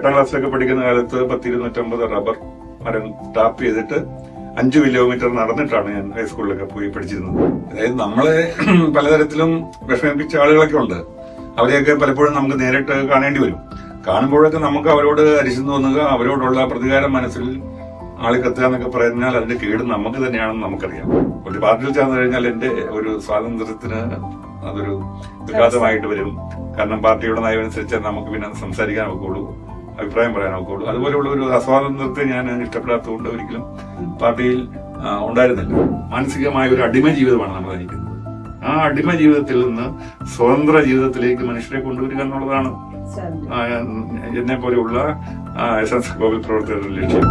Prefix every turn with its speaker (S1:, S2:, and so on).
S1: 8ാം ക്ലാസ്സിലൊക്കെ പഠിക്കുന്ന കാലത്ത് 10-250 റബ്ബർ മരം ടാപ്പ് ചെയ്തിട്ട് 5 കിലോമീറ്റർ നടന്നിട്ടാണ് ഞാൻ ഹൈസ്കൂളിലൊക്കെ പോയി പഠിച്ചിരുന്നത്. അതായത് നമ്മളെ പലതരത്തിലും വിഷമിപ്പിച്ച ആളുകളൊക്കെ ഉണ്ട്. അവരെയൊക്കെ പലപ്പോഴും നമുക്ക് നേരിട്ട് കാണേണ്ടി വരും. കാണുമ്പോഴൊക്കെ നമുക്ക് അവരോട് അരിശം തോന്നുക, അവരോടുള്ള പ്രതികാരം മനസ്സിൽ ആളിക്കത്തുക എന്നൊക്കെ പറഞ്ഞാൽ അതിന്റെ കേട് നമുക്ക് തന്നെയാണെന്ന് നമുക്കറിയാം. ഒരു പാർട്ടിയിൽ ചേർന്ന് കഴിഞ്ഞാൽ എന്റെ ഒരു സ്വാതന്ത്ര്യത്തിന് അതൊരു വിഘാതമായിട്ട് വരും. കാരണം പാർട്ടിയുടെ നയമനുസരിച്ച് നമുക്ക് പിന്നെ സംസാരിക്കാൻ ഒക്കുള്ളൂ, അഭിപ്രായം പറയാൻ ഒക്കുള്ളൂ. അതുപോലെയുള്ള ഒരു അസ്വാതന്ത്ര്യത്തെ ഞാൻ ഇഷ്ടപ്പെടാത്തതുകൊണ്ട് ഒരിക്കലും പാർട്ടിയിൽ ഉണ്ടായിരുന്നില്ല. മാനസികമായ ഒരു അടിമ ജീവിതമാണ് നമ്മൾ നയിക്കുന്നത്. ആ അടിമ ജീവിതത്തിൽ നിന്ന് സ്വതന്ത്ര ജീവിതത്തിലേക്ക് മനുഷ്യരെ കൊണ്ടുവരിക എന്നുള്ളതാണ് എന്നെ പോലെയുള്ള എസൻസ് ഗ്ലോബൽ പ്രവർത്തകരുടെ ലക്ഷ്യം.